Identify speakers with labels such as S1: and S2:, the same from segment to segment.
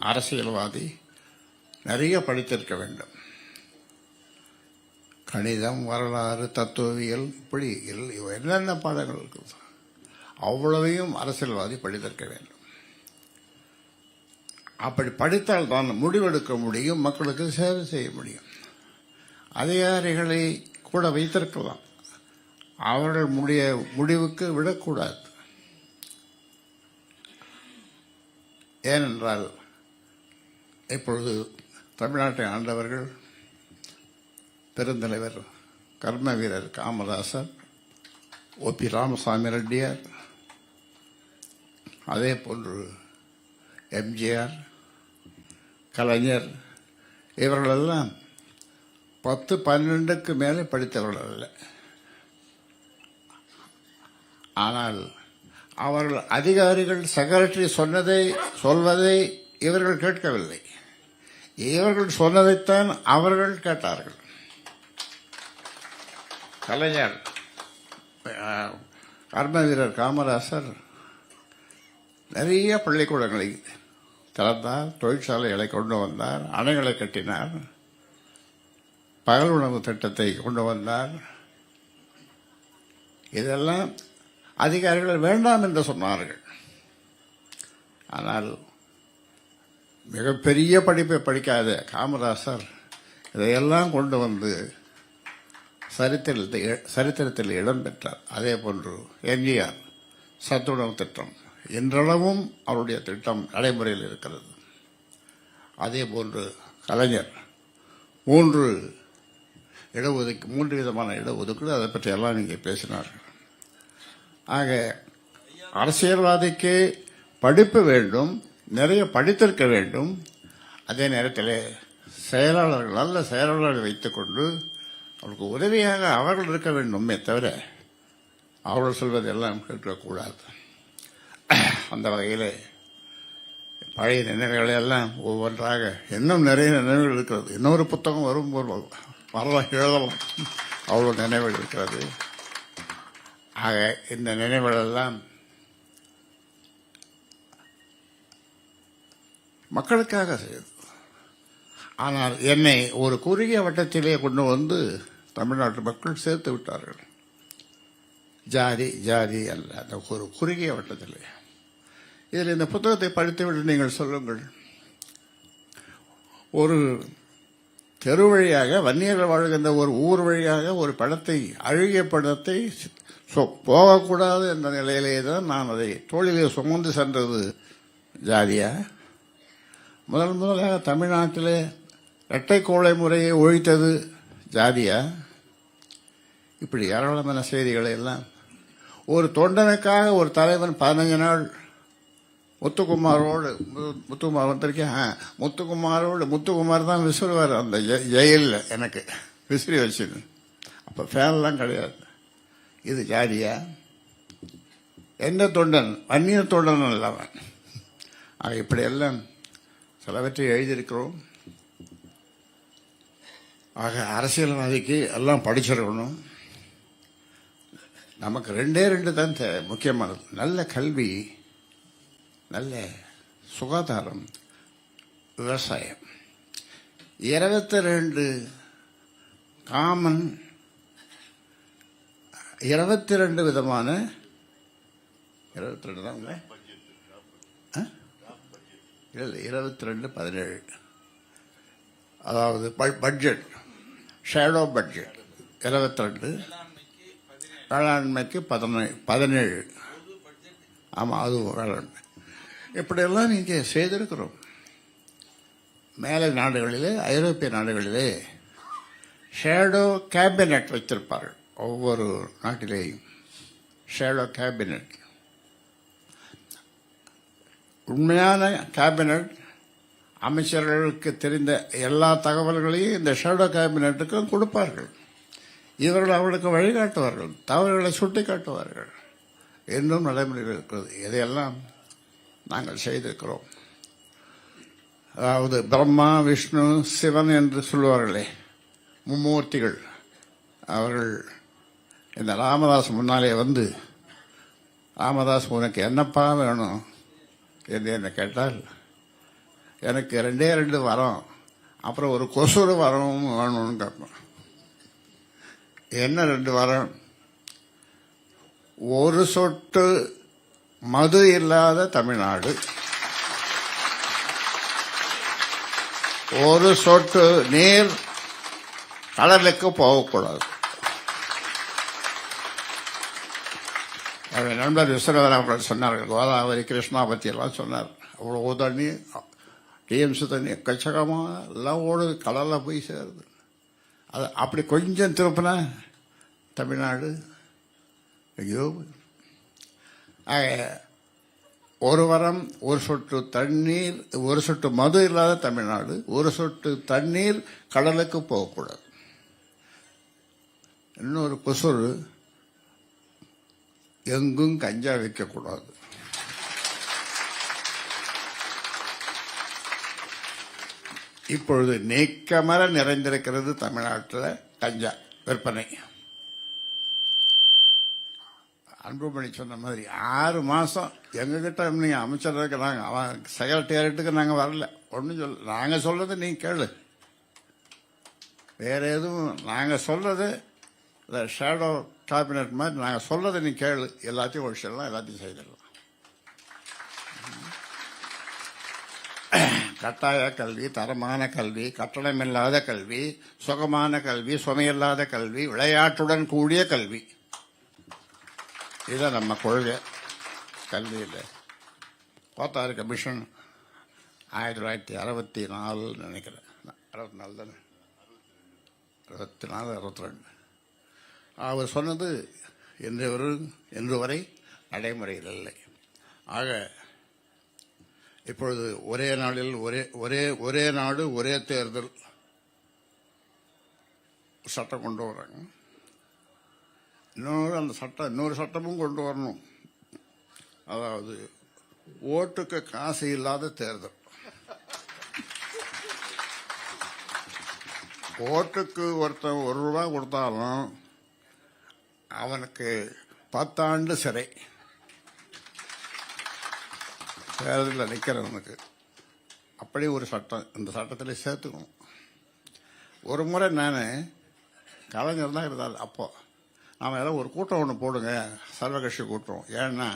S1: அரசியல்வாதி நிறைய படித்திருக்க வேண்டும். கணிதம், வரலாறு, தத்துவவியல், இப்படி என்னென்ன பாடங்கள் இருக்குது அவ்வளவையும் அரசியல்வாதி படித்திருக்க வேண்டும். அப்படி படித்தால் தான் முடிவெடுக்க முடியும், மக்களுக்கு சேவை செய்ய முடியும். அதிகாரிகளை கூட வைத்திருக்கலாம், அவர்கள் முடிவுக்கு விடக்கூடாது. ஏனென்றால் இப்பொழுது தமிழ்நாட்டை ஆண்டவர்கள் பெருந்தலைவர் கர்ம வீரர் காமராசர், ஓ.பி. ராமசாமி ரெட்டியார், அதே போன்று எம்ஜிஆர், கலைஞர், இவர்களெல்லாம் 10-12க்கு மேலே படித்தவர்கள் அல்ல. ஆனால் அவர்கள் அதிகாரிகள் செக்ரட்டரி சொல்வதை இவர்கள் கேட்கவில்லை. இவர்கள் சொன்னதைத்தான் அவர்கள் கேட்டார்கள். கலைஞர், கர்ம வீரர் காமராசர் நிறைய பள்ளிக்கூடங்களை திறந்தார், தொழிற்சாலைகளை கொண்டு வந்தார், அணைகளை கட்டினார், பகல் உணவு திட்டத்தை கொண்டு வந்தார். இதெல்லாம் அதிகாரிகள் வேண்டாம் என்று சொன்னார்கள். ஆனால் மிகப்பெரிய படிப்பை படிக்காத காமராசர் இதையெல்லாம் கொண்டு வந்து சரித்திரத்தில் இடம் பெற்றார். அதே போன்று எம்ஜிஆர் சத்துணவு திட்டம் இன்றளவும் அவருடைய திட்டம் நடைமுறையில் இருக்கிறது. அதே போன்று கலைஞர் 3 விதமான இடஒதுக்கீடு, அதை பற்றி எல்லாம் நீங்கள் பேசினார்கள். ஆக அரசியல்வாதிக்கு படிப்பு வேண்டும், நிறைய படித்திருக்க வேண்டும். அதே நேரத்தில் நல்ல செயலாளர்களை வைத்துக்கொண்டு அவருக்கு உதவியாக அவர்கள் இருக்க வேண்டுமே தவிர அவர்கள் சொல்வதெல்லாம் கேட்கக்கூடாது. அந்த வகையில் பழைய நினைவுகளை எல்லாம் ஒவ்வொன்றாக இன்னும் நிறைய நினைவுகள் இருக்கிறது. இன்னொரு புத்தகம் வரும்போது வரலாம், எழுதலாம், அவ்வளோ நினைவுகள் இருக்கிறது. ஆக இந்த நினைவுகளெல்லாம் மக்களுக்காக செய்யுது. ஆனால் என்னை ஒரு குறுகிய வட்டத்திலே கொண்டு வந்து தமிழ்நாட்டு மக்கள் சேர்த்து விட்டார்கள். ஜாதி அல்ல, அந்த ஒரு குறுகிய வட்டத்திலே. இதில் இந்த புத்தகத்தை படித்துவிட்டு நீங்கள் சொல்லுங்கள், ஒரு தெரு வழியாக, வன்னியர்கள் வாழ்கின்ற ஒரு ஊர் வழியாக ஒரு படத்தை, அழுகிய படத்தை போகக்கூடாது என்ற நிலையிலே தான் நான் அதை தோளிலே சுமந்து சென்றது ஜாதியா? முதலாக தமிழ்நாட்டிலே இரட்டை கோளை முறையை ஒழித்தது ஜாதியா? இப்படி ஏராளமான செய்திகளை எல்லாம் ஒரு தொண்டனுக்காக ஒரு தலைவன் 15 நாள் முத்துக்குமார் வந்திருக்கேன், முத்துக்குமார் தான் விசிறுவார் அந்த ஜெயிலில் எனக்கு விசிறி வச்சுன்னு. அப்போ ஃபேன்லாம் கிடையாது. இது ஜாதியா? எந்த தொண்டன்? வன்னிய தொண்டன் அல்லவன். இப்படியெல்லாம் சிலவற்றை எழுதியிருக்கிறோம். ஆக அரசியல்வாதிக்கு எல்லாம் படிச்சிருக்கணும். நமக்கு 2 தான் முக்கியமானது: நல்ல கல்வி, நல்ல சுகாதாரம், விவசாயம். 22 காமன், 22 விதமான 22 தான் இல்லை, 22-17, அதாவது பட்ஜெட், ஷேடோ பட்ஜெட் 22, வேளாண்மைக்கு 17. ஆமாம், அது வேளாண்மை. இப்படியெல்லாம் நீங்கள் செய்திருக்கிறோம். மேலை நாடுகளிலே, ஐரோப்பிய நாடுகளிலே ஷேடோ கேபினட் வைத்திருப்பார்கள். ஒவ்வொரு நாட்டிலேயும் ஷேடோ கேபினட். உண்மையான கேபினட் அமைச்சர்களுக்கு தெரிந்த எல்லா தகவல்களையும் இந்த ஷேடோ கேபினட்டுக்கும் கொடுப்பார்கள். இவர்கள் அவர்களுக்கு வழிகாட்டுவார்கள், தவறுகளை சுட்டி காட்டுவார்கள். இன்னும் நடைமுறையில் இருக்கிறது. இதையெல்லாம் நாங்கள் செய்திருக்கிறோம். அதாவது பிரம்மா, விஷ்ணு, சிவன் என்று சொல்லுவார்களே, மும்மூர்த்திகள். அவர்கள் இந்த ராமதாஸ் முன்னாலே வந்து, ராமதாஸ் உனக்கு என்னப்பா வேணும் என்று என்ன கேட்டால், எனக்கு 2 வரம், அப்புறம் ஒரு கொசுறு வரம் வேணும்னு கேட்பேன். என்ன 2 வரம்? ஒரு சொட்டு மது இல்லாத தமிழ்நாடு, ஒரு சொட்டு நீர் கடலுக்கு போகக்கூடாது. நண்பர் விஸ்வநாதன் அவர்கள் சொன்னார்கள், கோதாவரி கிருஷ்ணா பத்தி எல்லாம் சொன்னார். அவ்வளோ தண்ணி, டிஎம்சி தண்ணி எக்கச்சக்கமாக எல்லாம் ஓடுது, கடலில் போய் சேருது. அது அப்படி கொஞ்சம் திருப்பினா தமிழ்நாடு ஐயோ. ஒரு வரம், ஒரு சொட்டு தண்ணீர், ஒரு சொட்டு மது இல்லாத தமிழ்நாடு, ஒரு சொட்டு தண்ணீர் கடலுக்கு போகக்கூடாது. இன்னொரு கொசுறு, எங்கும் கஞ்சா வைக்கக்கூடாது. இப்பொழுது நீக்கமர நிறைந்திருக்கிறது தமிழ்நாட்டில் கஞ்சா விற்பனை. அன்புமணி சொன்ன மாதிரி 6 மாசம் எங்ககிட்ட நீங்க அமைச்சர் இருக்கிறாங்க, அவன் செக்ரட்டேரியட்டுக்கு நாங்க வரல, ஒன்றும் சொல்ல. நாங்க சொல்றது நீ கேளு, வேற எதுவும் நாங்க சொல்றது ஷேடோ கேபினட் மாதிரி நாங்க சொல்றதை நீ கேளு, எல்லாத்தையும் ஒழிச்சிடலாம், எல்லாத்தையும் செய்திடலாம். கட்டாய கல்வி, தரமான கல்வி, கட்டணமில்லாத கல்வி, சுகமான கல்வி, சுமையில்லாத கல்வி, விளையாட்டுடன் கூடிய கல்வி, இதுதான் நம்ம கொள்கை கல்வியில். கோத்தாரி கமிஷன் 1964 நினைக்கிறேன், 64 தானே, 64 62 அவர் சொன்னது இன்று வரை நடைமுறையில் இல்லை. ஆக இப்பொழுது ஒரே நாளில் ஒரே நாடு ஒரே தேர்தல் சட்டம் கொண்டு வராங்க. இன்னொரு சட்டமும் கொண்டு வரணும். அதாவது ஓட்டுக்கு காசு இல்லாத தேர்தல். ஓட்டுக்கு ஒருத்தன் ₹1 கொடுத்தாலும் அவனுக்கு 10 ஆண்டு சிறை. தேர்தலில் நிற்கிறவனுக்கு அப்படி ஒரு சட்டம் இந்த சட்டத்தில் சேர்த்துக்கணும். ஒரு முறை நான் கலைஞர் தான் இருந்தால், அப்போ நாம் எல்லாம் ஒரு கூட்டம் ஒன்று போடுங்க, சர்வகட்சி கூட்டம். ஏன்னா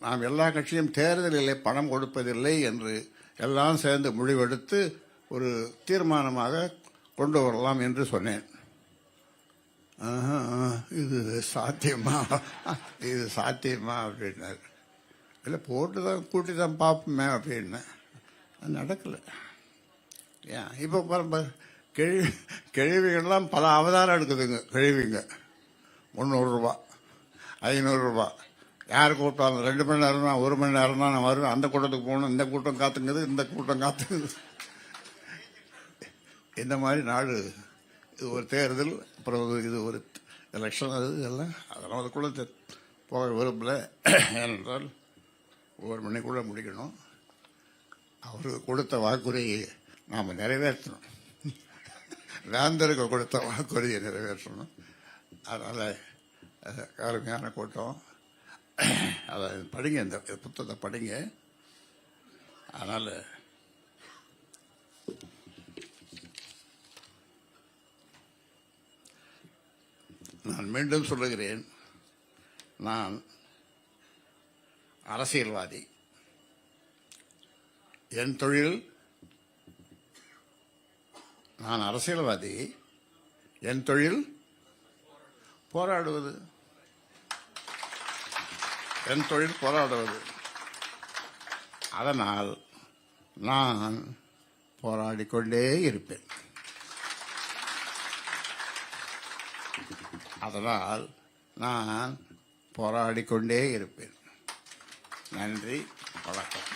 S1: நாம் எல்லா கட்சியும் தேர்தலிலே பணம் கொடுப்பதில்லை என்று எல்லாம் சேர்ந்து முடிவெடுத்து ஒரு தீர்மானமாக கொண்டு வரலாம் என்று சொன்னேன். இது சாத்தியமா அப்படின்னாரு. இல்லை போட்டு தான் கூட்டி தான் பார்ப்போமே அப்படின்னு. அது நடக்கலை. ஏன் இப்போ பாருங்க, கிழவிகள்லாம் பல அவதாரம் எடுக்குதுங்க. கிழவிங்க ₹300, ₹500 யார் கூப்பிட்டாலும் 2 மணி நேரம் தான், 1 மணி நேரம் தான் நான் வருவேன். அந்த கூட்டத்துக்கு போகணும், இந்த கூட்டம் காத்துங்குது, இந்த கூட்டம் காத்துங்குது. இந்த மாதிரி நாடு. இது ஒரு தேர்தல், அப்புறம் இது ஒரு எலெக்ஷன், அது இதெல்லாம் அதெல்லாம் அதுக்குள்ளே போக விரும்பல. ஏனென்றால் 1 மணிக்குள்ளே முடிக்கணும். அவருக்கு கொடுத்த வாக்குறுதியை நாம் நிறைவேற்றணும். வேந்தருக்கு கொடுத்த வாக்குறுதியை நிறைவேற்றணும். அதனால் அருமையான கூட்டம். அதை படிங்க, இந்த புத்தகத்தை படிங்க. அதனால் நான் மீண்டும் சொல்லுகிறேன், நான் அரசியல்வாதி. என் தொழில், நான் அரசியல்வாதி, என் தொழில் போராடுவது. என் தொழில் போராடுவது. அதனால் நான் போராடிக்கொண்டே இருப்பேன். அதனால் நான் போராடிக்கொண்டே இருப்பேன். நன்றி, வணக்கம்.